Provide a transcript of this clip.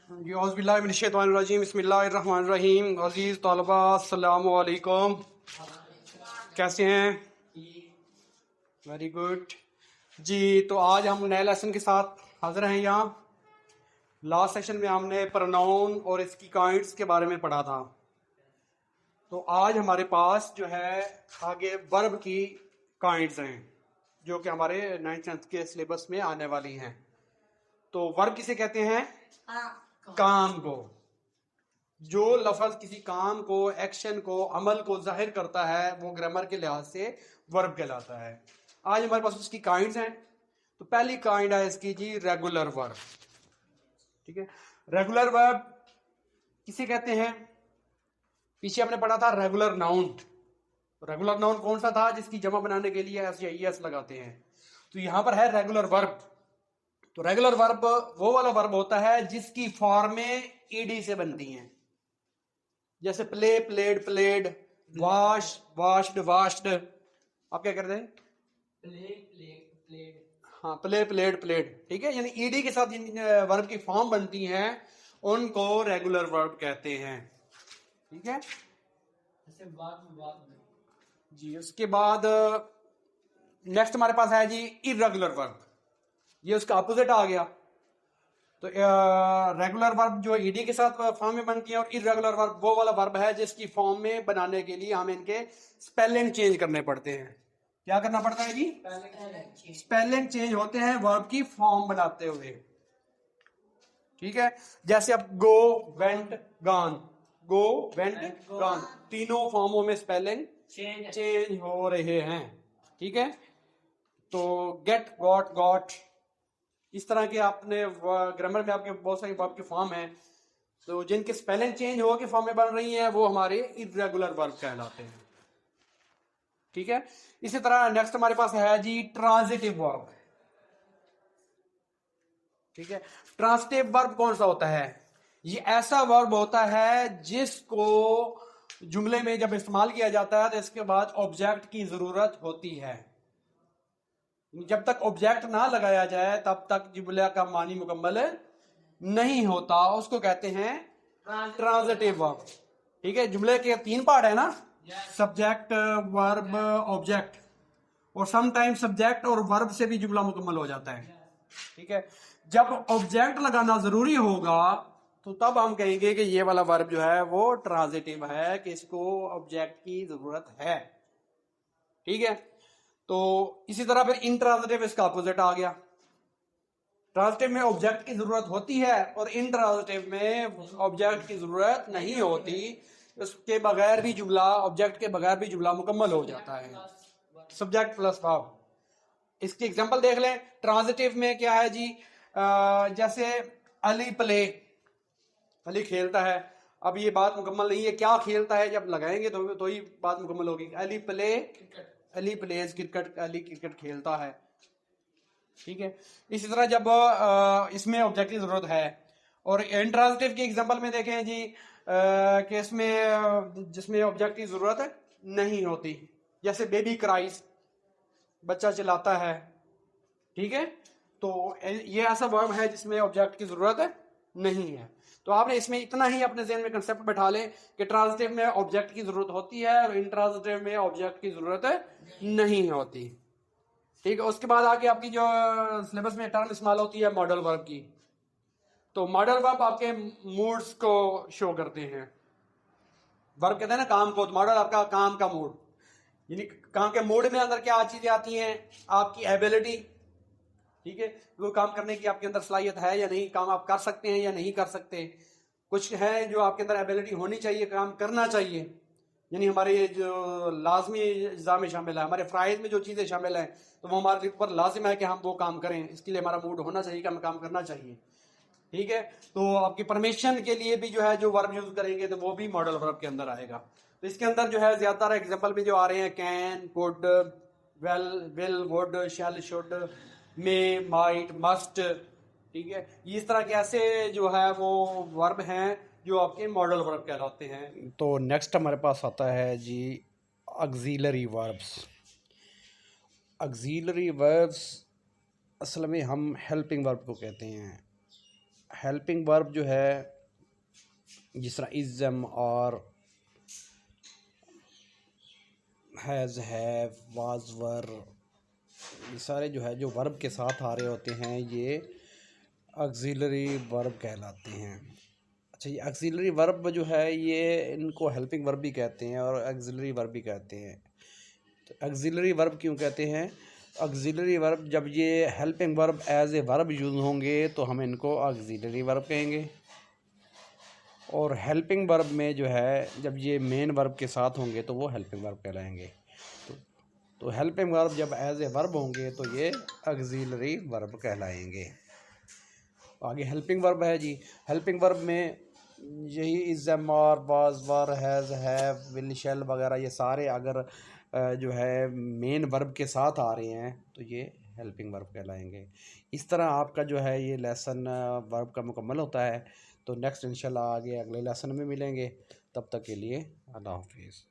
औज़ुबिल्लाहिमिनश्शैतानिर्रजीम बिस्मिल्लाहिर्रहमानिर्रहीम। अज़ीज़ तलबा अस्सलामु अलैकुम, कैसे हैं? वेरी गुड जी। तो आज हम नए लेसन के साथ हाजिर हैं यहाँ। लास्ट सेशन में हमने प्रोनाउन और इसकी काइंड्स के बारे में पढ़ा था। तो आज हमारे पास जो है आगे वर्ब की काइंड्स हैं जो कि हमारे 9th के सिलेबस में आने वाली हैं। तो वर्ब किसे कहते हैं? काम को। जो लफ्ज किसी काम को, एक्शन को, अमल को जाहिर करता है वो ग्रामर के लिहाज से वर्ब कहलाता है। आज हमारे पास उसकी काइंड्स हैं। तो पहली काइंड है इसकी जी रेगुलर वर्ब। ठीक है, रेगुलर वर्ब किसे कहते हैं? पीछे हमने पढ़ा था रेगुलर नाउन। रेगुलर नाउन कौन सा था? जिसकी जमा बनाने के लिए एस या ईएस लगाते हैं। तो यहां पर है रेगुलर वर्ब। तो रेगुलर वर्ब वो वाला वर्ब होता है जिसकी फॉर्में ईडी से बनती हैं, जैसे play, played, played, wash, washed, washed. आप क्या करते हैं? Play, played, played. हाँ, प्ले, प्लेड, प्लेड। ठीक है, यानी ईडी के साथ जिन वर्ब की फॉर्म बनती हैं उनको रेगुलर वर्ब कहते हैं। ठीक है जी। उसके बाद नेक्स्ट हमारे पास है जी इर्रेगुलर वर्ब। ये उसका अपोजिट आ गया। तो रेगुलर वर्ब जो ईडी के साथ फॉर्म में बनती है, और इर्रेगुलर वर्ब वो वाला वर्ब है जिसकी फॉर्म में बनाने के लिए हमें इनके स्पेलिंग चेंज करने पड़ते हैं। क्या करना पड़ता है जी? स्पेलिंग चेंज होते हैं वर्ब की फॉर्म बनाते हुए। ठीक है, जैसे अब गो, वेंट, गॉन, गो, वेंट, गॉन, तीनों फॉर्मों में स्पेलिंग चेंज हो रहे हैं। ठीक है, तो गेट, गॉट, गॉट, इस तरह के आपने ग्रामर में आपके बहुत सारी वर्ब की फॉर्म है। तो जिनके स्पेलिंग चेंज हो के फॉर्म में बन रही हैं वो हमारे इर्रेगुलर वर्ब कहलाते हैं। ठीक है, इसी तरह नेक्स्ट हमारे पास है जी ट्रांजिटिव वर्ब। ठीक है, ट्रांजिटिव वर्ब कौन सा होता है? ये ऐसा वर्ब होता है जिसको जुमले में जब इस्तेमाल किया जाता है तो इसके बाद ऑब्जेक्ट की जरूरत होती है। जब तक ऑब्जेक्ट ना लगाया जाए तब तक जुमले का मानी मुकम्मल नहीं होता, उसको कहते हैं ट्रांजिटिव वर्ब। ठीक है, जुमले के 3 पार्ट है ना, सब्जेक्ट, वर्ब, ऑब्जेक्ट, और समटाइम सब्जेक्ट और वर्ब से भी जुमला मुकम्मल हो जाता है। ठीक है, जब ऑब्जेक्ट लगाना जरूरी होगा तो तब हम कहेंगे कि ये वाला वर्ब जो है वो ट्रांजिटिव है, कि इसको ऑब्जेक्ट की जरूरत है। ठीक है, तो इसी तरह फिर इंट्रांजिटिव इसका अपोजिट आ गया। ट्रांजिटिव में ऑब्जेक्ट की जरूरत होती है और इंट्रांजिटिव में ऑब्जेक्ट की जरूरत नहीं होती। उसके बगैर भी जुमला, ऑब्जेक्ट के बगैर भी जुमला मुकम्मल हो जाता है, सब्जेक्ट प्लस वर्ब। इसकी एग्जांपल देख लें। ट्रांजिटिव में क्या है जी? जैसे अली प्ले, अली खेलता है। अब ये बात मुकम्मल नहीं है, क्या खेलता है जब लगाएंगे तो ही बात मुकम्मल होगी। Ali play, Ali pledge cricket, Ali cricket खेलता है। ठीक है, इसी तरह जब इसमें ऑब्जेक्ट की जरूरत है। और इंट्रांजिटिव की एग्जांपल में देखें जी कि इसमें जिसमें ऑब्जेक्ट की जरूरत नहीं होती, जैसे बेबी क्राइज, बच्चा चिल्लाता है। ठीक है, तो ये ऐसा वर्ब है जिसमें ऑब्जेक्ट की जरूरत नहीं है। तो आपने इसमें इतना ही अपने ज़हन में कंसेप्ट बैठा लें कि ट्रांजिटिव में ऑब्जेक्ट की जरूरत होती है और इंट्रांजिटिव में ऑब्जेक्ट की जरूरत नहीं होती। ठीक है, उसके बाद आगे आपकी जो सिलेबस में टर्म इस्तेमाल होती है मॉडल वर्ब की। तो मॉडल वर्ब आपके मूड्स को शो करते हैं। वर्ब कहते हैं ना काम को, तो मॉडल आपका काम का मूड, यानी काम के मूड में अंदर क्या चीजें आती हैं? आपकी एबिलिटी। ठीक है, वो काम करने की आपके अंदर सलाहियत है या नहीं, काम आप कर सकते हैं या नहीं कर सकते। कुछ है जो आपके अंदर एबिलिटी होनी चाहिए, काम करना चाहिए, यानी हमारे जो लाजमी अज्जा में शामिल है, हमारे फ़राइज़ में जो चीज़ें शामिल हैं तो वो हमारे ऊपर लाजिम है कि हम वो काम करें। इसके लिए हमारा मूड होना चाहिए कि हमें काम करना चाहिए। ठीक है, तो आपकी परमिशन के लिए भी जो है जो वर्ब यूज करेंगे तो वो भी मॉडल वर्ब के अंदर आएगा। तो इसके अंदर जो है ज्यादातर एग्जांपल में जो आ रहे हैं can, could, well, will, would, shall, should, may, might, must. ठीक है, इस तरह के ऐसे जो है वो वर्ब हैं जो आपके मॉडल वर्ब कहलाते हैं। तो नेक्स्ट हमारे पास आता है जी ऑक्सिलरी वर्ब्स। ऑक्सिलरी वर्ब्स असल में हम हेल्पिंग वर्ब को कहते हैं। हेल्पिंग वर्ब जो है जिस तरह इज़म और हैज़, हैव, वाज, वर, ये सारे जो है जो वर्ब के साथ आ रहे होते हैं ये ऑक्सिलरी वर्ब कहलाते हैं। अच्छा, ये ऑक्सिलरी वर्ब जो है ये इनको हेल्पिंग वर्ब भी कहते हैं और ऑक्सिलरी वर्ब भी कहते हैं। तो ऑक्सिलरी वर्ब क्यों कहते हैं? ऑक्सिलरी वर्ब जब ये helping verb as a verb use होंगे तो हम इनको ऑक्सिलरी वर्ब कहेंगे, और हेल्पिंग वर्ब में जो है जब ये मेन वर्ब के साथ होंगे तो वो हेल्पिंग वर्ब कहलाएंगे। तो हेल्पिंग वर्ब जब एज ए वर्ब होंगे तो ये ऑक्सिलरी वर्ब कहलाएंगे। आगे हेल्पिंग वर्ब है जी। हेल्पिंग वर्ब में यही is, am, are, was, were, has, have, will, shall वगैरह ये सारे अगर जो है मेन वर्ब के साथ आ रहे हैं तो ये हेल्पिंग वर्ब कहलाएंगे। इस तरह आपका जो है ये लेसन वर्ब का मुकम्मल होता है। तो नेक्स्ट इंशाल्लाह आगे अगले लेसन में मिलेंगे। तब तक के लिए अल्लाह हाफिज़।